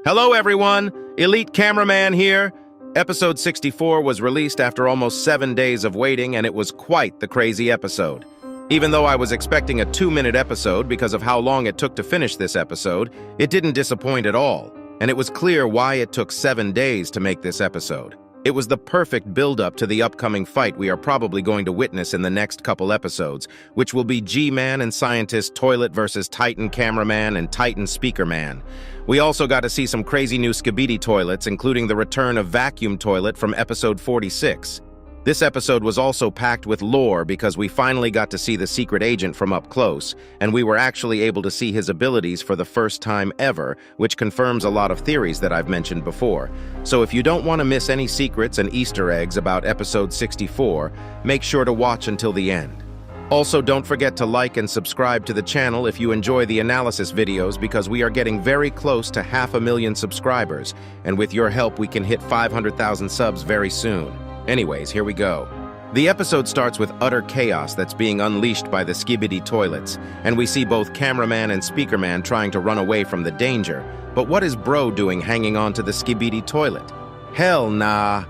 Hello everyone, Elite Cameraman here. Episode 64 was released after almost 7 days of waiting, and it was quite the crazy episode. Even though I was expecting a 2-minute episode because of how long it took to finish this episode, it didn't disappoint at all, and it was clear why it took 7 days to make this episode. It was the perfect build-up to the upcoming fight we are probably going to witness in the next couple episodes, which will be G-Man and Scientist Toilet versus Titan Cameraman and Titan Speaker Man. We also got to see some crazy new Skibidi toilets, including the return of Vacuum Toilet from episode 46. This episode was also packed with lore because we finally got to see the secret agent from up close, and we were actually able to see his abilities for the first time ever, which confirms a lot of theories that I've mentioned before. So if you don't want to miss any secrets and Easter eggs about episode 64, make sure to watch until the end. Also, don't forget to like and subscribe to the channel if you enjoy the analysis videos, because we are getting very close to 500,000 subscribers, and with your help we can hit 500,000 subs very soon. Anyways, here we go. The episode starts with utter chaos that's being unleashed by the Skibidi toilets, and we see both Cameraman and Speakerman trying to run away from the danger. But what is Bro doing hanging on to the Skibidi toilet? Hell nah.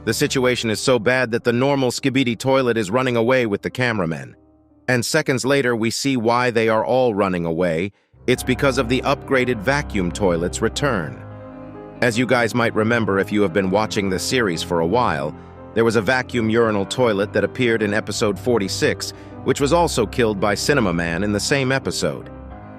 The situation is so bad that the normal Skibidi toilet is running away with the cameraman. And seconds later, we see why they are all running away. It's because of the upgraded vacuum toilet's return. As you guys might remember if you have been watching the series for a while, there was a vacuum urinal toilet that appeared in episode 46, which was also killed by Cinema Man in the same episode.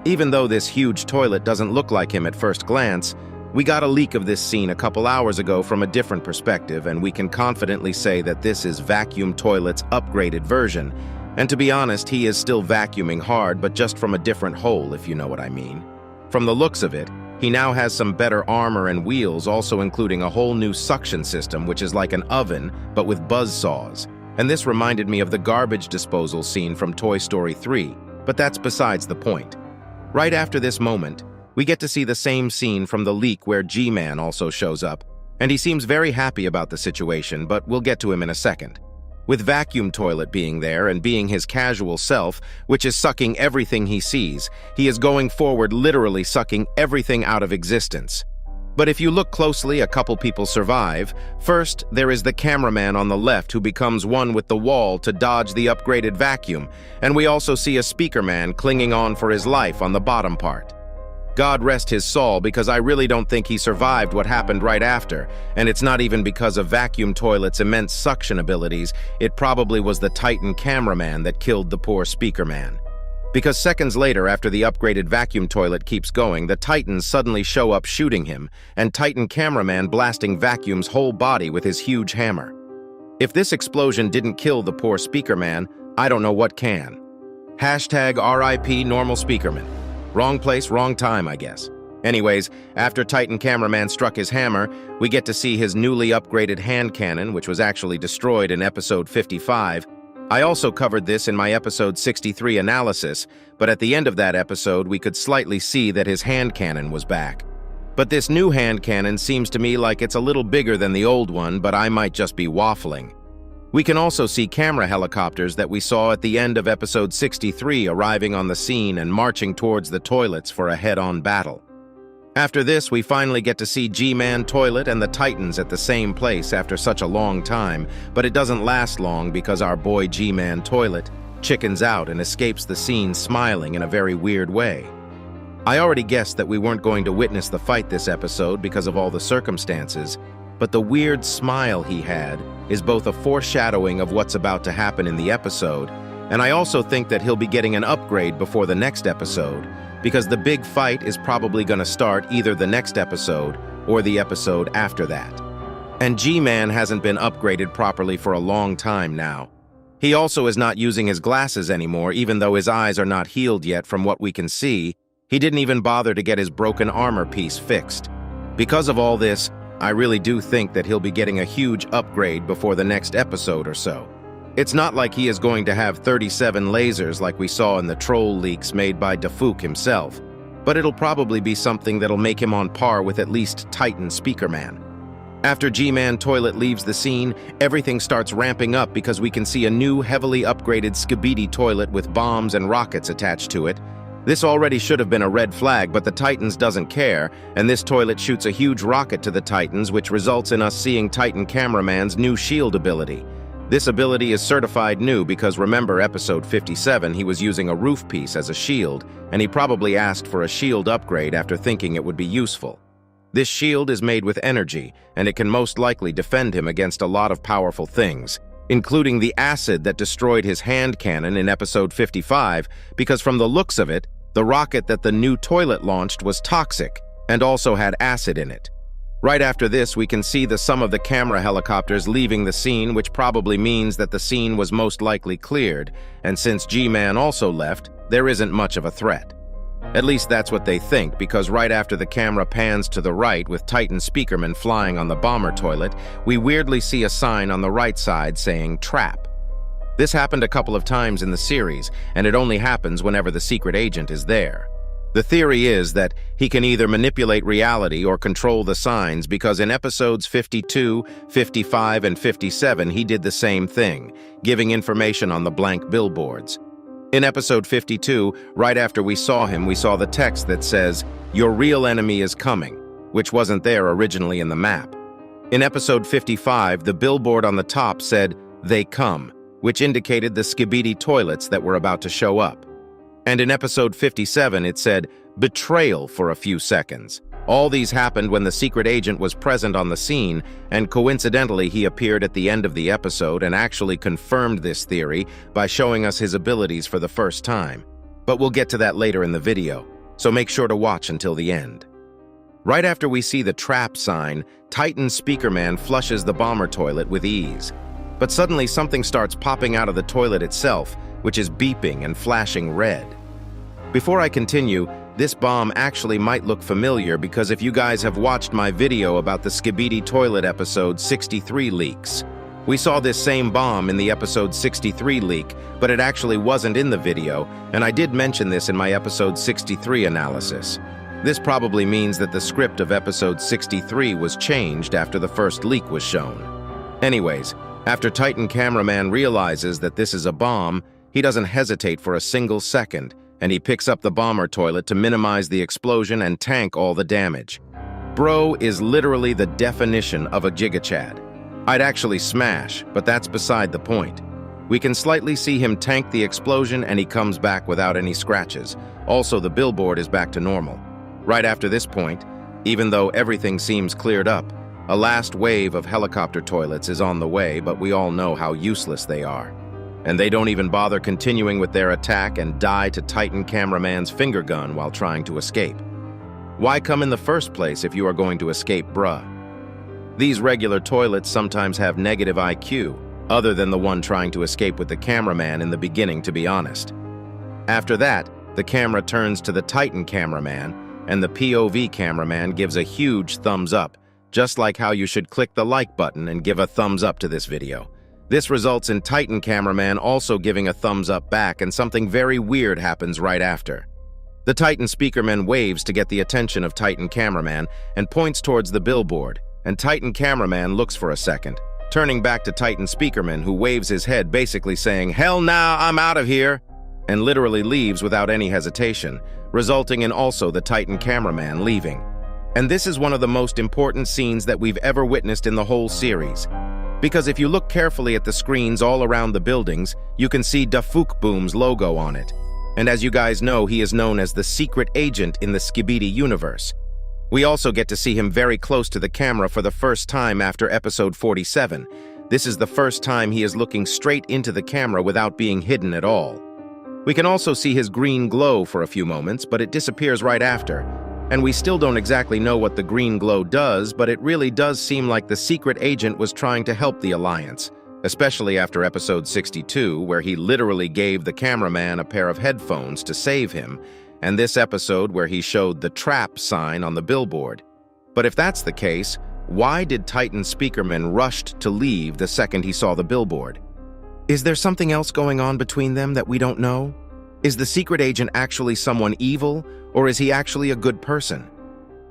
Even though this huge toilet doesn't look like him at first glance, we got a leak of this scene a couple hours ago from a different perspective, and we can confidently say that this is Vacuum Toilet's upgraded version. And to be honest, he is still vacuuming hard, but just from a different hole, if you know what I mean. From the looks of it, he now has some better armor and wheels, also including a whole new suction system, which is like an oven, but with buzzsaws. And this reminded me of the garbage disposal scene from Toy Story 3, but that's besides the point. Right after this moment, we get to see the same scene from the leak where G-Man also shows up, and he seems very happy about the situation, but we'll get to him in a second. With Vacuum Toilet being there and being his casual self, which is sucking everything he sees, he is going forward literally sucking everything out of existence. But if you look closely, a couple people survive. First, there is the cameraman on the left who becomes one with the wall to dodge the upgraded vacuum, and we also see a speaker man clinging on for his life on the bottom part. God rest his soul, because I really don't think he survived what happened right after, and it's not even because of Vacuum Toilet's immense suction abilities. It probably was the Titan Cameraman that killed the poor Speaker Man. Because seconds later, after the upgraded Vacuum Toilet keeps going, the Titans suddenly show up shooting him, and Titan Cameraman blasting Vacuum's whole body with his huge hammer. If this explosion didn't kill the poor Speaker Man, I don't know what can. Hashtag RIP Normal Speakerman. Wrong place, wrong time, I guess. Anyways, after Titan Cameraman struck his hammer, we get to see his newly upgraded hand cannon, which was actually destroyed in episode 55. I also covered this in my episode 63 analysis, but at the end of that episode, we could slightly see that his hand cannon was back. But this new hand cannon seems to me like it's a little bigger than the old one, but I might just be waffling. We can also see camera helicopters that we saw at the end of episode 63 arriving on the scene and marching towards the toilets for a head-on battle. After this, we finally get to see G-Man Toilet and the Titans at the same place after such a long time, but it doesn't last long because our boy G-Man Toilet chickens out and escapes the scene smiling in a very weird way. I already guessed that we weren't going to witness the fight this episode because of all the circumstances, but the weird smile he had is both a foreshadowing of what's about to happen in the episode, and I also think that he'll be getting an upgrade before the next episode, because the big fight is probably going to start either the next episode or the episode after that. And G-Man hasn't been upgraded properly for a long time now. He also is not using his glasses anymore, even though his eyes are not healed yet from what we can see. He didn't even bother to get his broken armor piece fixed. Because of all this, I really do think that he'll be getting a huge upgrade before the next episode or so. It's not like he is going to have 37 lasers like we saw in the troll leaks made by Dafook himself, but it'll probably be something that'll make him on par with at least Titan Speakerman. After G-Man Toilet leaves the scene, everything starts ramping up because we can see a new heavily upgraded Skibidi toilet with bombs and rockets attached to it, This already should have been a red flag, but the Titans doesn't care, and this toilet shoots a huge rocket to the Titans, which results in us seeing Titan Cameraman's new shield ability. This ability is certified new because remember episode 57, he was using a roof piece as a shield, and he probably asked for a shield upgrade after thinking it would be useful. This shield is made with energy, and it can most likely defend him against a lot of powerful things, including the acid that destroyed his hand cannon in episode 55, because from the looks of it, the rocket that the new toilet launched was toxic and also had acid in it. Right after this, we can see some of the camera helicopters leaving the scene, which probably means that the scene was most likely cleared, and since G-Man also left, there isn't much of a threat. At least that's what they think, because right after the camera pans to the right with Titan Speakerman flying on the bomber toilet, we weirdly see a sign on the right side saying "Trap." This happened a couple of times in the series, and it only happens whenever the secret agent is there. The theory is that he can either manipulate reality or control the signs, because in episodes 52, 55, and 57 he did the same thing, giving information on the blank billboards. In episode 52, right after we saw him, we saw the text that says, "Your real enemy is coming," which wasn't there originally in the map. In episode 55, the billboard on the top said, "They come," which indicated the Skibidi toilets that were about to show up. And in episode 57, it said, "Betrayal" for a few seconds. All these happened when the secret agent was present on the scene, and coincidentally he appeared at the end of the episode and actually confirmed this theory by showing us his abilities for the first time. But we'll get to that later in the video, so make sure to watch until the end. Right after we see the trap sign, Titan Speakerman flushes the bomber toilet with ease. But suddenly something starts popping out of the toilet itself, which is beeping and flashing red. Before I continue, this bomb actually might look familiar because if you guys have watched my video about the Skibidi toilet episode 63 leaks, we saw this same bomb in the episode 63 leak, but it actually wasn't in the video, and I did mention this in my episode 63 analysis. This probably means that the script of episode 63 was changed after the first leak was shown. Anyways, after Titan Cameraman realizes that this is a bomb, he doesn't hesitate for a single second, and he picks up the bomber toilet to minimize the explosion and tank all the damage. Bro is literally the definition of a gigachad. I'd actually smash, but that's beside the point. We can slightly see him tank the explosion and he comes back without any scratches. Also, the billboard is back to normal. Right after this point, even though everything seems cleared up, a last wave of helicopter toilets is on the way, but we all know how useless they are. And they don't even bother continuing with their attack and die to Titan Cameraman's finger gun while trying to escape. Why come in the first place if you are going to escape, bruh? These regular toilets sometimes have negative IQ, other than the one trying to escape with the cameraman in the beginning, to be honest. After that, the camera turns to the Titan Cameraman, and the POV cameraman gives a huge thumbs up, just like how you should click the like button and give a thumbs up to this video. This results in Titan Cameraman also giving a thumbs up back, and something very weird happens right after. The Titan Speakerman waves to get the attention of Titan Cameraman and points towards the billboard, and Titan Cameraman looks for a second, turning back to Titan Speakerman, who waves his head basically saying, "Hell nah, I'm out of here," and literally leaves without any hesitation, resulting in also the Titan Cameraman leaving. And this is one of the most important scenes that we've ever witnessed in the whole series. Because if you look carefully at the screens all around the buildings, you can see Dafuk Boom's logo on it. And as you guys know, he is known as the secret agent in the Skibidi universe. We also get to see him very close to the camera for the first time after episode 47. This is the first time he is looking straight into the camera without being hidden at all. We can also see his green glow for a few moments, but it disappears right after. And we still don't exactly know what the green glow does, but it really does seem like the secret agent was trying to help the Alliance, especially after episode 62, where he literally gave the cameraman a pair of headphones to save him, and this episode where he showed the trap sign on the billboard. But if that's the case, why did Titan Speakerman rushed to leave the second he saw the billboard? Is there something else going on between them that we don't know? Is the secret agent actually someone evil, or is he actually a good person?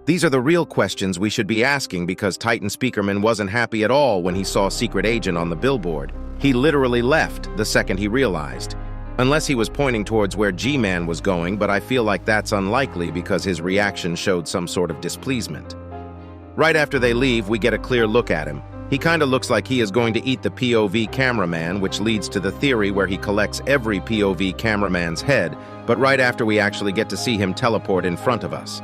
These are the real questions we should be asking, because Titan Speakerman wasn't happy at all when he saw Secret Agent on the billboard. He literally left the second he realized. Unless he was pointing towards where G-Man was going, but I feel like that's unlikely because his reaction showed some sort of displeasement. Right after they leave, we get a clear look at him. He kinda looks like he is going to eat the POV cameraman, which leads to the theory where he collects every POV cameraman's head, but right after we actually get to see him teleport in front of us.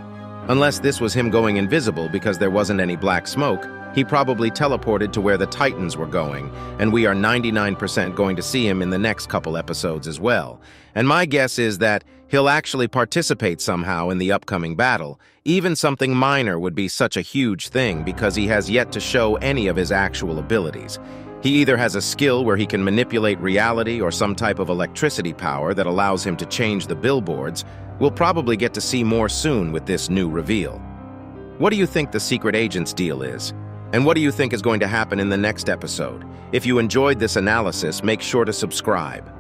Unless this was him going invisible because there wasn't any black smoke, he probably teleported to where the Titans were going, and we are 99% going to see him in the next couple episodes as well. And my guess is that he'll actually participate somehow in the upcoming battle. Even something minor would be such a huge thing because he has yet to show any of his actual abilities. He either has a skill where he can manipulate reality or some type of electricity power that allows him to change the billboards. We'll probably get to see more soon with this new reveal. What do you think the secret agent's deal is? And what do you think is going to happen in the next episode? If you enjoyed this analysis, make sure to subscribe.